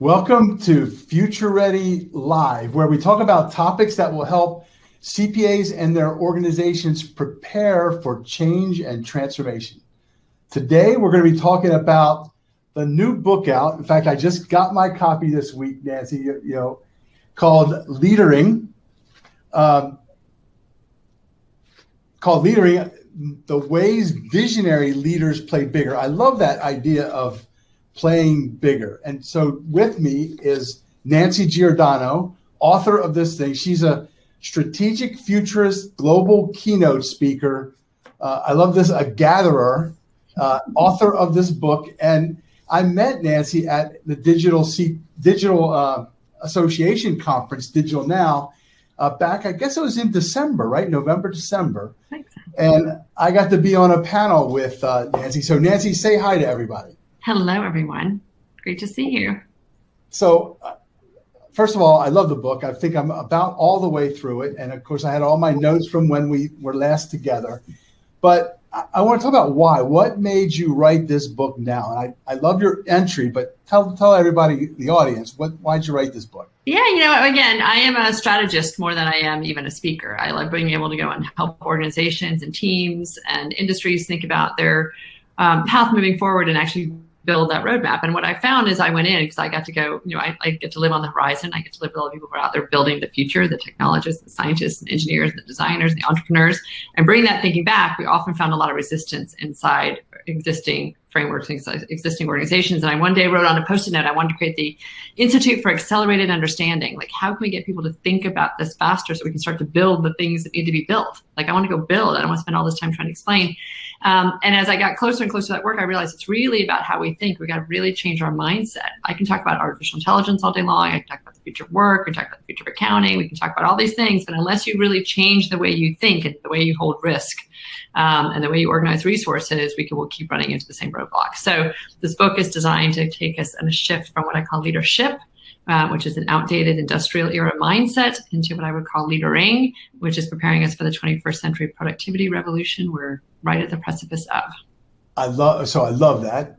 Welcome to Future Ready Live, where we talk about topics that will help CPAs and their organizations prepare for change and transformation. Today, we're going to be talking about the new book out. In fact, I just got my copy this week, Nancy, called LeaderING. The Ways Visionary Leaders Play Bigger. I love that idea of playing bigger. And so with me is Nancy Giordano, author of this thing. She's a strategic futurist global keynote speaker. I love this, a gatherer, author of this book. And I met Nancy at the Digital Association Conference, Digital Now, back, I guess it was in December, right? November, December. And I got to be on a panel with Nancy. So Nancy, say hi to everybody. Hello, everyone. Great to see you. So first of all, I love the book. I think I'm about all the way through it. And of course, I had all my notes from when we were last together. But I want to talk about why. What made you write this book now? And I love your entry, but tell everybody, the audience, why'd you write this book? Yeah, again, I am a strategist more than I am even a speaker. I love being able to go and help organizations and teams and industries think about their path moving forward and actually build that roadmap. And what I found is I went in because I got to go, I get to live on the horizon. I get to live with all the people who are out there building the future, the technologists, the scientists, and engineers, the designers, the entrepreneurs, and bring that thinking back. We often found a lot of resistance inside existing frameworks, existing organizations. And I one day wrote on a Post-it note, I wanted to create the Institute for Accelerated Understanding. Like, how can we get people to think about this faster so we can start to build the things that need to be built? Like, I want to go build. I don't want to spend all this time trying to explain. And as I got closer and closer to that work, I realized it's really about how we think. We got to really change our mindset. I can talk about artificial intelligence all day long. I can talk about the future of work. We can talk about the future of accounting. We can talk about all these things. But unless you really change the way you think and the way you hold risk and the way you organize resources, we'll keep running into the same roadblocks. So this book is designed to take us on a shift from what I call leadership, which is an outdated industrial era mindset, into what I would call LeaderING, which is preparing us for the 21st century productivity revolution we're right at the precipice of. I love that.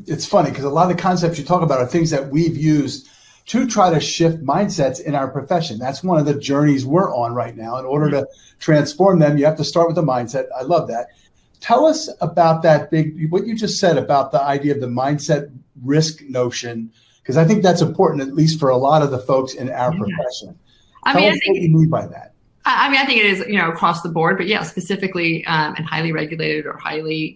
It's funny because a lot of the concepts you talk about are things that we've used to try to shift mindsets in our profession. That's one of the journeys we're on right now. In order to transform them, you have to start with the mindset. I love that. Tell us about what you just said about the idea of the mindset risk notion, because I think that's important, at least for a lot of the folks in our profession. Tell us what you mean by that. I think it is, across the board, but specifically in highly regulated or highly,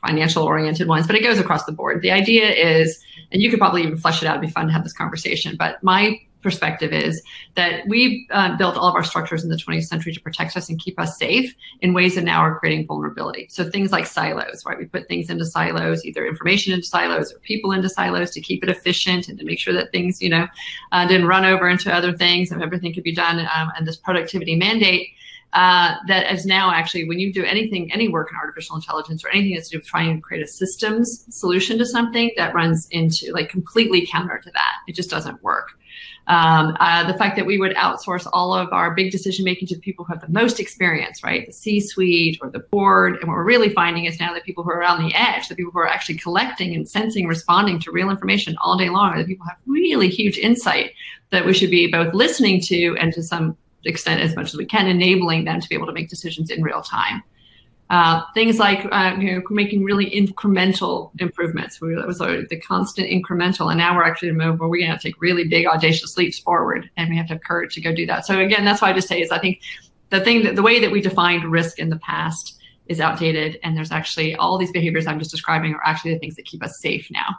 financial oriented ones, but it goes across the board. The idea is, and you could probably even flesh it out, it'd be fun to have this conversation, but my perspective is that we've built all of our structures in the 20th century to protect us and keep us safe in ways that now are creating vulnerability. So things like silos, right? We put things into silos, either information into silos or people into silos to keep it efficient and to make sure that things, didn't run over into other things and everything could be done. And this productivity mandate that is now actually, when you do any work in artificial intelligence or anything that's to do with trying to create a systems solution to something, that runs into completely counter to that. It just doesn't work. The fact that we would outsource all of our big decision making to the people who have the most experience, right? The C-suite or the board. And what we're really finding is now that people who are on the edge, the people who are actually collecting and sensing, responding to real information all day long, are the people who have really huge insight that we should be both listening to and to some extent, as much as we can, enabling them to be able to make decisions in real time. Things like making really incremental improvements. That was the constant incremental, and now we're actually in a move where we're going to have to take really big, audacious leaps forward, and we have to have courage to go do that. So again, that's why I just say is I think the way that we defined risk in the past is outdated, and there's actually all these behaviors I'm just describing are actually the things that keep us safe now.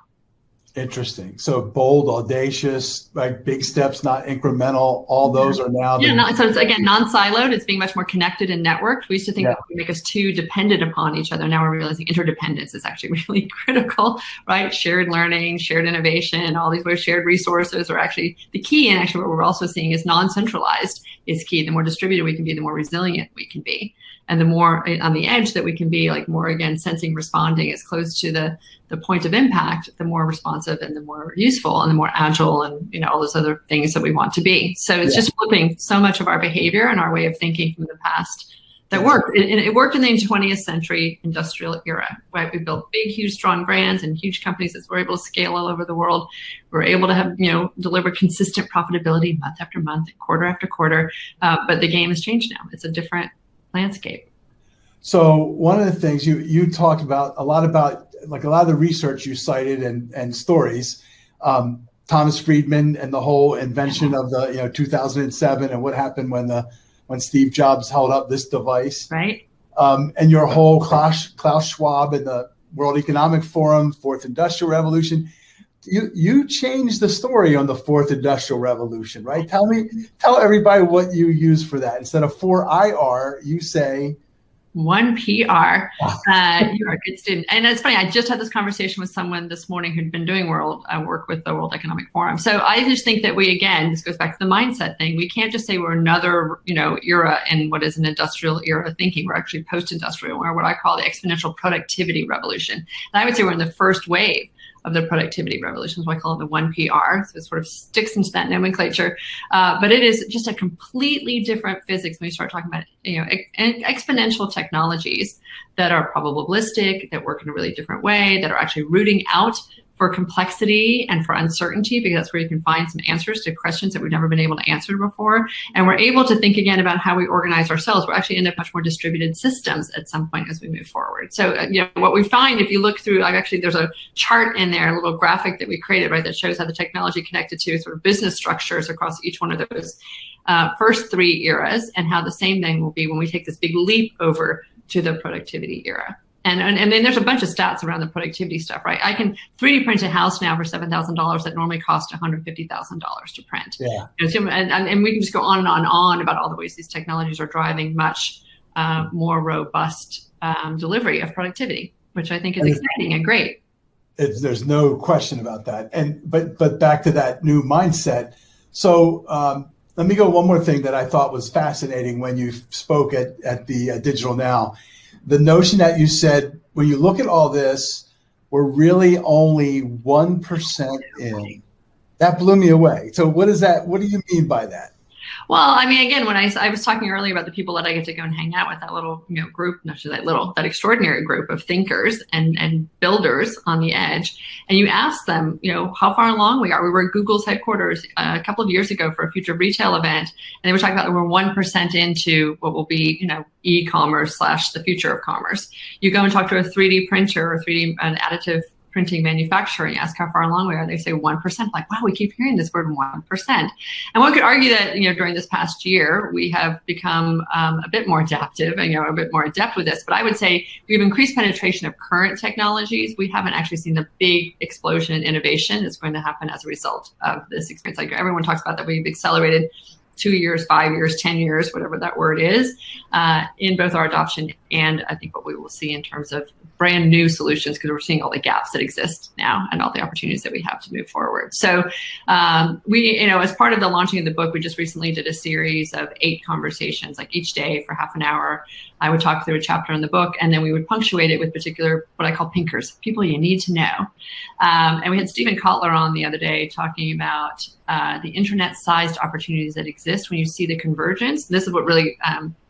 Interesting. So bold, audacious, like big steps, not incremental. All those are now. So it's again non-siloed. It's being much more connected and networked. We used to think that would make us too dependent upon each other. Now we're realizing interdependence is actually really critical, right? Shared learning, shared innovation, all these shared resources are actually the key. And actually, what we're also seeing is non-centralized is key. The more distributed we can be, the more resilient we can be. And the more on the edge that we can be, more, again, sensing, responding as close to the point of impact, the more responsive and the more useful and the more agile and, all those other things that we want to be. So it's just flipping so much of our behavior and our way of thinking from the past that worked. It worked in the 20th century industrial era, right? We built big, huge, strong brands and huge companies that were able to scale all over the world. We were able to have, deliver consistent profitability month after month, quarter after quarter. But the game has changed now. It's a different landscape. So one of the things you talked about a lot of the research you cited and stories, Thomas Friedman and the whole invention of the 2007 and what happened when Steve Jobs held up this device, right? And your whole Klaus Schwab and the World Economic Forum, Fourth Industrial Revolution. You changed the story on the Fourth Industrial Revolution, right? Tell everybody what you use for that. Instead of 4IR, you say 1PR. You're a good student. And it's funny, I just had this conversation with someone this morning who'd been doing work with the World Economic Forum. So I just think that this goes back to the mindset thing. We can't just say we're another, era in what is an industrial era thinking. We're actually post-industrial, or what I call the exponential productivity revolution. And I would say we're in the first wave of the productivity revolution, so I call it the 1PR. So it sort of sticks into that nomenclature, but it is just a completely different physics when we start talking about exponential technologies that are probabilistic, that work in a really different way, that are actually rooting out for complexity and for uncertainty, because that's where you can find some answers to questions that we've never been able to answer before. And we're able to think again about how we organize ourselves. We're actually end up much more distributed systems at some point as we move forward. So, what we find, if you look through, there's a chart in there, a little graphic that we created, right, that shows how the technology connected to sort of business structures across each one of those first three eras, and how the same thing will be when we take this big leap over to the productivity era. And then there's a bunch of stats around the productivity stuff, right? I can 3D print a house now for $7,000 that normally cost $150,000 to print. Yeah. And we can just go on and on about all the ways these technologies are driving much more robust delivery of productivity, which I think is exciting and great. There's no question about that. But back to that new mindset. So let me go one more thing that I thought was fascinating when you spoke at the Digital Now. The notion that you said, when you look at all this, we're really only 1% in. That blew me away. So what is that? What do you mean by that? Well, again, when I was talking earlier about the people that I get to go and hang out with, that little group, not just that extraordinary group of thinkers and builders on the edge, and you ask them, how far along we are. We were at Google's headquarters a couple of years ago for a future retail event, and they were talking about that we're 1% into what will be, e-commerce / the future of commerce. You go and talk to a 3D printer or an additive printing manufacturing, ask how far along we are, they say 1%. Like, wow, we keep hearing this word 1%. And one could argue that, during this past year, we have become a bit more adaptive and, a bit more adept with this. But I would say we've increased penetration of current technologies. We haven't actually seen the big explosion in innovation that's going to happen as a result of this experience. Like everyone talks about that we've accelerated 2 years, 5 years, 10 years, whatever that word is, in both our adoption and I think what we will see in terms of brand new solutions, because we're seeing all the gaps that exist now and all the opportunities that we have to move forward. So we, as part of the launching of the book, we just recently did a series of 8 conversations, like each day for half an hour. I would talk through a chapter in the book, and then we would punctuate it with particular, what I call pinkers, people you need to know. And we had Stephen Kotler on the other day talking about the internet-sized opportunities that exist when you see the convergence. This is what really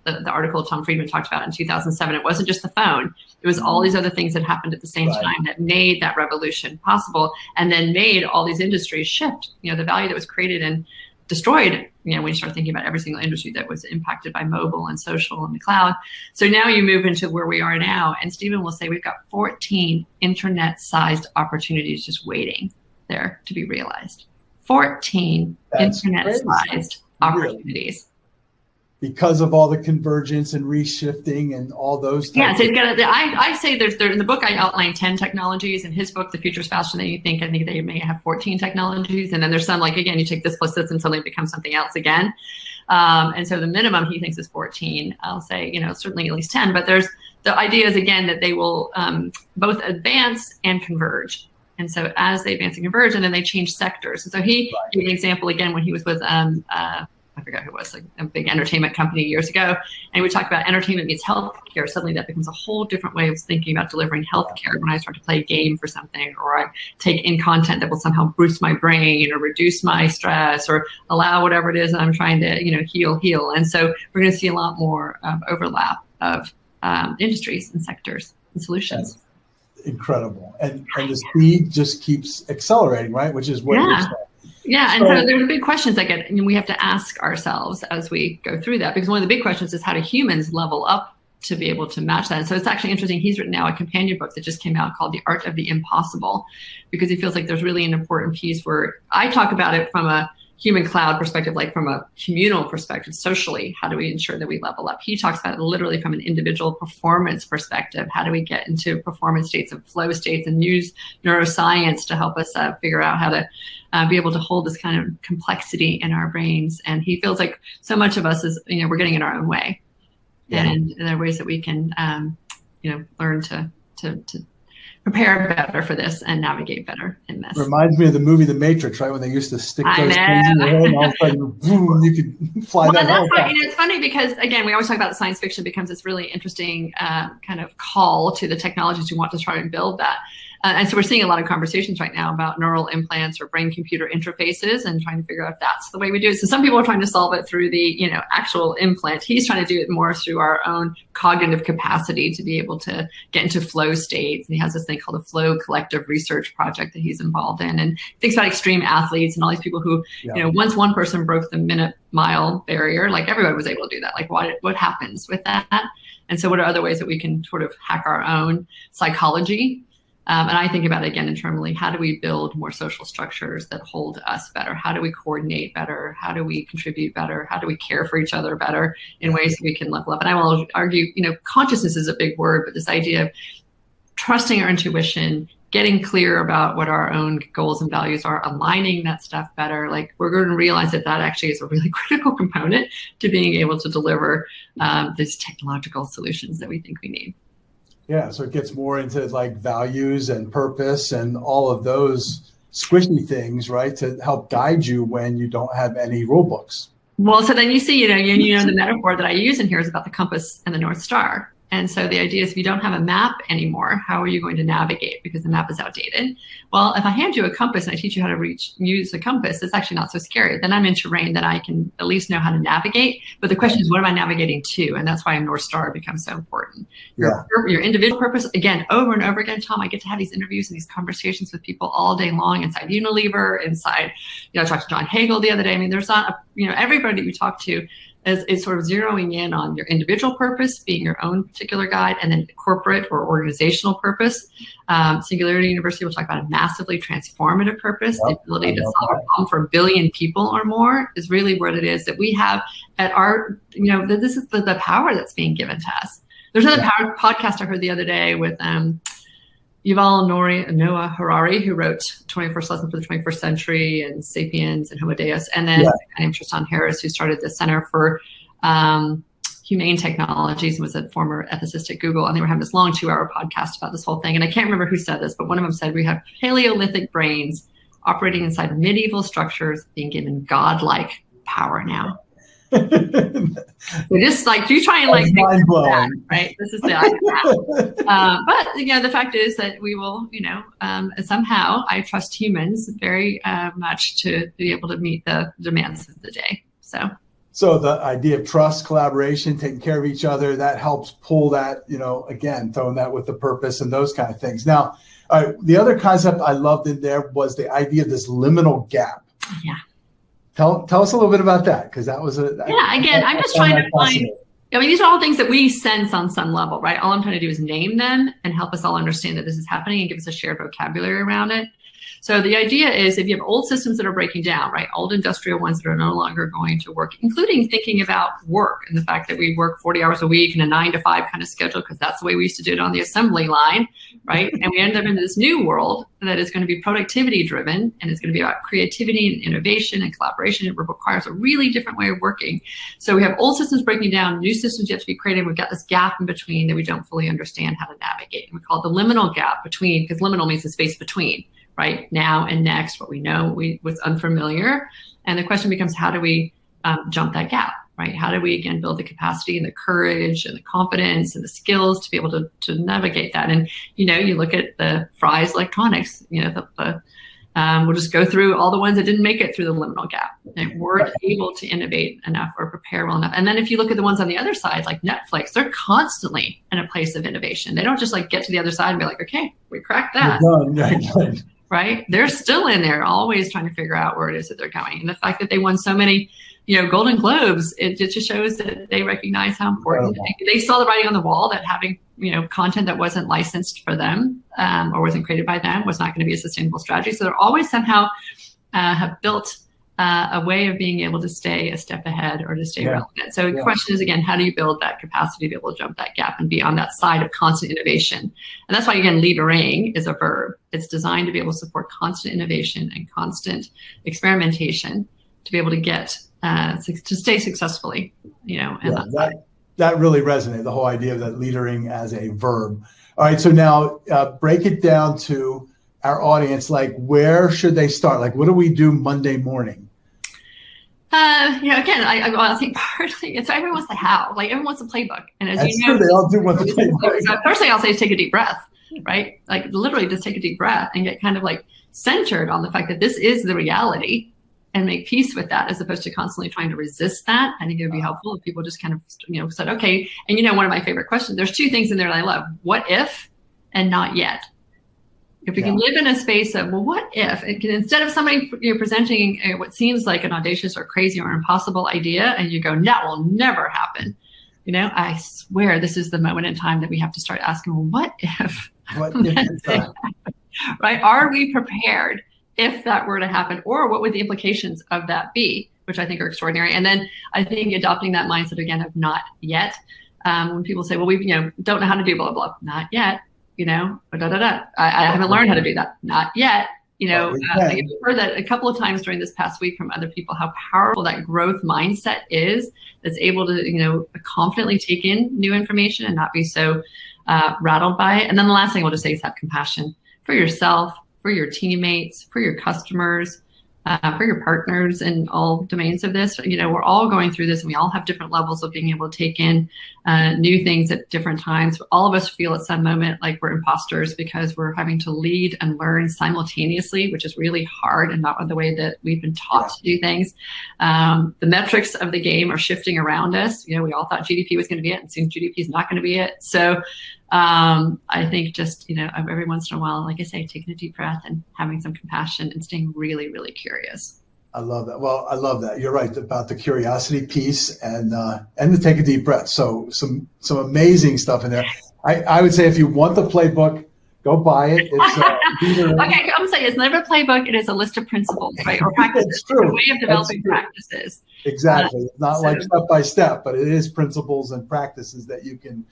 the article Tom Friedman talked about in 2007. It wasn't just the phone. It was all these other things that happened at the same time that made that revolution possible, and then made all these industries shift. The value that was created and destroyed, when you start thinking about every single industry that was impacted by mobile and social and the cloud. So now you move into where we are now, and Stephen will say we've got 14 internet-sized opportunities just waiting there to be realized. 14 internet-sized opportunities. Because of all the convergence and reshifting and all those types. I say there's in the book I outline 10 technologies. In his book, The Future is Faster Than You Think, I think they may have 14 technologies. And then there's some, like, again, you take this plus this and suddenly it becomes something else again. And so the minimum he thinks is 14. I'll say, certainly at least 10. But there's the idea is, again, that they will both advance and converge. And so as they advance and converge, and then they change sectors. And so he gave an example, again, when he was with I forgot who it was, like a big entertainment company years ago. And we talked about entertainment meets healthcare. Suddenly that becomes a whole different way of thinking about delivering healthcare. When I start to play a game for something, or I take in content that will somehow boost my brain or reduce my stress or allow whatever it is that I'm trying to, heal. And so we're going to see a lot more overlap of industries and sectors and solutions. That's incredible. And the speed just keeps accelerating, right? Which is what you're saying. Yeah, and so there are big questions that we have to ask ourselves as we go through that, because one of the big questions is, how do humans level up to be able to match that? And so it's actually interesting. He's written now a companion book that just came out called The Art of the Impossible, because he feels like there's really an important piece where I talk about it from a human cloud perspective, like from a communal perspective, socially, how do we ensure that we level up? He talks about it literally from an individual performance perspective. How do we get into performance states and flow states, and use neuroscience to help us figure out how to be able to hold this kind of complexity in our brains? And he feels like so much of us is, we're getting in our own way. Yeah. And there are ways that we can, learn to prepare better for this and navigate better in this. Reminds me of the movie The Matrix, right? When they used to stick those things in your head, and all of a sudden, boom, you could fly down. That's why, it's funny because, again, we always talk about science fiction becomes this really interesting kind of call to the technologies we want to try and build that. And so we're seeing a lot of conversations right now about neural implants or brain-computer interfaces and trying to figure out if that's the way we do it. So some people are trying to solve it through the, actual implant. He's trying to do it more through our own cognitive capacity to be able to get into flow states. And he has this thing called the Flow Collective Research Project that he's involved in. And he thinks about extreme athletes and all these people who, once one person broke the minute-mile barrier, like everyone was able to do that. Like what happens with that? And so what are other ways that we can sort of hack our own psychology? And I think about it again internally. How do we build more social structures that hold us better? How do we coordinate better? How do we contribute better? How do we care for each other better in ways that we can level up? And I will argue, consciousness is a big word, but this idea of trusting our intuition, getting clear about what our own goals and values are, aligning that stuff better, like we're going to realize that actually is a really critical component to being able to deliver these technological solutions that we think we need. Yeah, so it gets more into like values and purpose and all of those squishy things, right, to help guide you when you don't have any rule books. Well, so then you see, the metaphor that I use in here is about the compass and the North Star. And so the idea is, if you don't have a map anymore, how are you going to navigate? Because the map is outdated. Well, if I hand you a compass and I teach you how to use a compass, it's actually not so scary. Then I'm in terrain that I can at least know how to navigate. But the question is, what am I navigating to? And that's why a North Star becomes so important. Your individual purpose, again, over and over again, Tom, I get to have these interviews and these conversations with people all day long inside Unilever, inside, I talked to John Hagel the other day. I mean, there's not, everybody that we talk to is sort of zeroing in on your individual purpose, being your own particular guide, and then corporate or organizational purpose. Singularity University will talk about a massively transformative purpose. The ability to solve a problem for 1 billion people or more is really what it is that we have at our, this is the power that's being given to us. There's another podcast I heard the other day with Yuval Noah Harari, who wrote 21st Lesson for the 21st Century and Sapiens and Homo Deus, and then Tristan Harris, who started the Center for Humane Technologies and was a former ethicist at Google. And they were having this long 2-hour podcast about this whole thing. And I can't remember who said this, but one of them said, we have Paleolithic brains operating inside medieval structures being given godlike power now. Just like you try and like mind blowing, right? This is the idea. But the fact is that we will, somehow I trust humans very much to be able to meet the demands of the day. So the idea of trust, collaboration, taking care of each other, that helps pull that, again, throwing that with the purpose and those kind of things. Now, the other concept I loved in there was the idea of this liminal gap. Yeah. Tell us a little bit about that, because that was again, I'm just trying to find, these are all things that we sense on some level, right? All I'm trying to do is name them and help us all understand that this is happening and give us a shared vocabulary around it. So the idea is, if you have old systems that are breaking down, right, old industrial ones that are no longer going to work, including thinking about work and the fact that we work 40 hours a week in a 9-to-5 kind of schedule, because that's the way we used to do it on the assembly line, right? And we end up in this new world that is going to be productivity driven, and it's going to be about creativity and innovation and collaboration. It requires a really different way of working. So we have old systems breaking down, new systems yet to be created. We've got this gap in between that we don't fully understand how to navigate. And we call it the liminal gap between, because liminal means the space between, right? Now and next, what we know, what's unfamiliar. And the question becomes, how do we jump that gap, right? How do we, again, build the capacity and the courage and the confidence and the skills to be able to navigate that? And, you look at the Fry's Electronics, the We'll just go through all the ones that didn't make it through the liminal gap. They weren't able to innovate enough or prepare well enough. And then if you look at the ones on the other side, like Netflix, they're constantly in a place of innovation. They don't just like get to the other side and be like, okay, we cracked that. Right? They're still in there, always trying to figure out where it is that they're going. And the fact that they won so many, Golden Globes, it just shows that they recognize how important they saw the writing on the wall that having, content that wasn't licensed for them or wasn't created by them was not going to be a sustainable strategy. So they're always somehow have built a way of being able to stay a step ahead or to stay relevant. So the question is, again, how do you build that capacity to be able to jump that gap and be on that side of constant innovation? And that's why, again, LeaderING is a verb. It's designed to be able to support constant innovation and constant experimentation to be able to get to stay successfully, that really resonated, the whole idea of that LeaderING as a verb. All right, so now break it down to our audience. Like, where should they start? Like, what do we do Monday morning? Again, I think partly it's everyone wants the how. Like, everyone wants a playbook, and as That's true, they all do want the playbook. So first thing I'll say is take a deep breath, right? Like, literally, just take a deep breath and get kind of like centered on the fact that this is the reality. And make peace with that, as opposed to constantly trying to resist that. I think it would be helpful if people just kind of, said, okay. And one of my favorite questions, there's two things in there that I love: what if and not yet. If we can live in a space of, well, what if, instead of somebody presenting what seems like an audacious or crazy or impossible idea, and you go, that will never happen. I swear this is the moment in time that we have to start asking, well, what if? What if? Right? Are we prepared if that were to happen, or what would the implications of that be, which I think are extraordinary. And then I think adopting that mindset again of not yet. When people say, well, we don't know how to do blah, blah, blah, not yet, I haven't learned how to do that, not yet. I've heard that a couple of times during this past week from other people, how powerful that growth mindset is, that's able to, confidently take in new information and not be so rattled by it. And then the last thing I'll just say is have compassion for yourself, for your teammates, for your customers, for your partners in all domains of this. We're all going through this, and we all have different levels of being able to take in new things at different times. All of us feel at some moment like we're imposters because we're having to lead and learn simultaneously, which is really hard and not the way that we've been taught to do things. The metrics of the game are shifting around us. We all thought GDP was going to be it, and soon GDP is not going to be it. So I think just, every once in a while, like I say, taking a deep breath and having some compassion and staying really, really curious. I love that. Well, I love that. You're right about the curiosity piece and to take a deep breath. So some amazing stuff in there. I would say if you want the playbook, go buy it. It's, okay, I'm saying it's never a playbook. It is a list of principles, right? Or practices. It's true. A way of developing practices. Exactly. It's not like step by step, but it is principles and practices that you can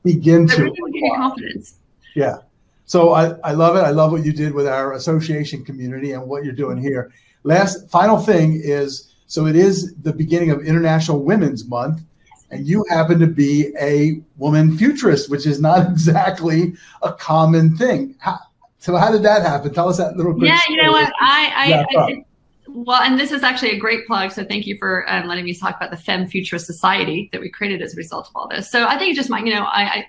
begin to really give you confidence. Yeah. So I love it. I love what you did with our association community and what you're doing here. Final thing is, so it is the beginning of International Women's Month, and you happen to be a woman futurist, which is not exactly a common thing. So how did that happen? Tell us that little bit. Yeah, you know what? Well, and this is actually a great plug. So thank you for letting me talk about the Femme Futurist Society that we created as a result of all this. So I think it just might,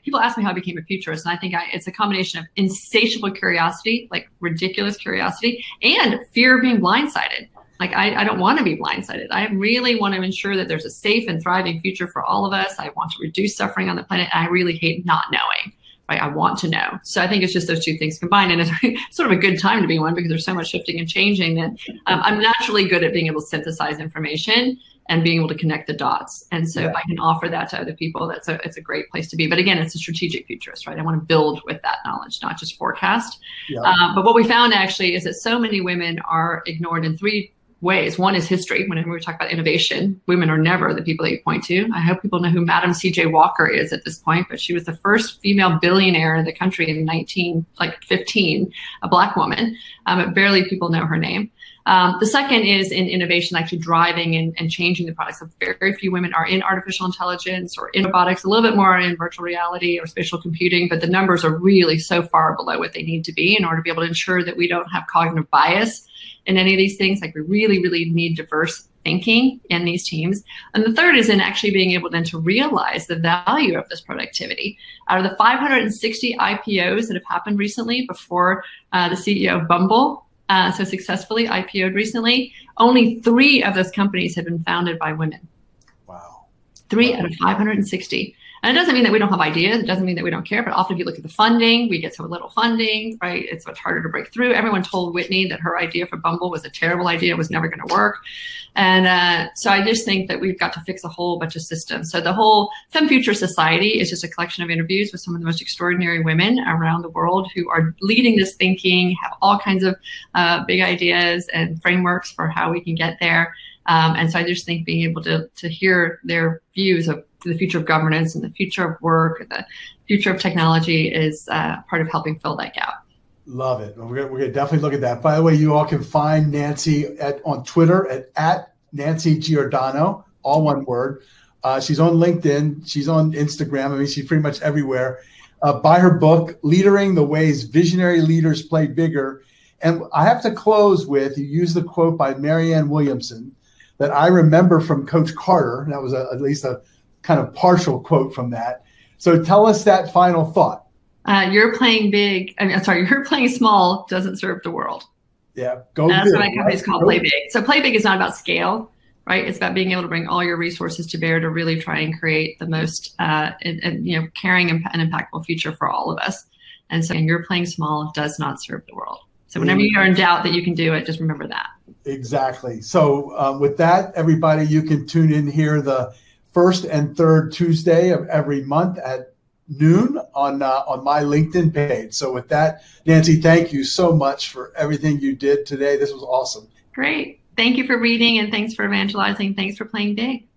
people ask me how I became a futurist, and I think it's a combination of insatiable curiosity, like ridiculous curiosity, and fear of being blindsided. Like, I don't want to be blindsided. I really want to ensure that there's a safe and thriving future for all of us. I want to reduce suffering on the planet. And I really hate not knowing. Right? I want to know. So I think it's just those two things combined. And it's sort of a good time to be one because there's so much shifting and changing that I'm naturally good at being able to synthesize information and being able to connect the dots. And so if I can offer that to other people, it's a great place to be. But again, it's a strategic futurist, right? I want to build with that knowledge, not just forecast. But what we found actually is that so many women are ignored in three ways. One is history. Whenever we talk about innovation, women are never the people that you point to. I hope people know who Madam C.J. Walker is at this point, but she was the first female billionaire in the country in 1915, a Black woman. But barely people know her name. The second is in innovation, actually driving and changing the products. So very few women are in artificial intelligence or in robotics, a little bit more in virtual reality or spatial computing, but the numbers are really so far below what they need to be in order to be able to ensure that we don't have cognitive bias in any of these things. Like, we really, really need diverse thinking in these teams. And the third is in actually being able then to realize the value of this productivity. Out of the 560 IPOs that have happened recently before the CEO of Bumble so successfully IPO'd recently. Only 3 of those companies have been founded by women. Wow. 3 out of 560. And it doesn't mean that we don't have ideas. It doesn't mean that we don't care. But often if you look at the funding, we get so little funding, right? It's much harder to break through. Everyone told Whitney that her idea for Bumble was a terrible idea. It was never going to work. And so I just think that we've got to fix a whole bunch of systems. So the whole Femme Future Society is just a collection of interviews with some of the most extraordinary women around the world who are leading this thinking, have all kinds of big ideas and frameworks for how we can get there. And so I just think being able to hear their views of the future of governance and the future of work, the future of technology is part of helping fill that gap. Love it. We're going to definitely look at that. By the way, you all can find Nancy on Twitter at Nancy Giordano, all one word. She's on LinkedIn. She's on Instagram. I mean, she's pretty much everywhere. Buy her book, LeaderING, The Ways Visionary Leaders Play Bigger. And I have to close with, you used the quote by Marianne Williamson that I remember from Coach Carter. That was at least a kind of partial quote from that. So tell us that final thought. You're playing big. You're playing small doesn't serve the world. Yeah, go That's big. what my company's called Play Big. So Play Big is not about scale, right? It's about being able to bring all your resources to bear to really try and create the most caring and impactful future for all of us. And so you're playing small does not serve the world. So whenever you are in doubt that you can do it, just remember that. Exactly. So with that, everybody, you can tune in here the first and third Tuesday of every month at noon on my LinkedIn page. So with that, Nancy, thank you so much for everything you did today. This was awesome. Great. Thank you for reading and thanks for evangelizing. Thanks for playing big.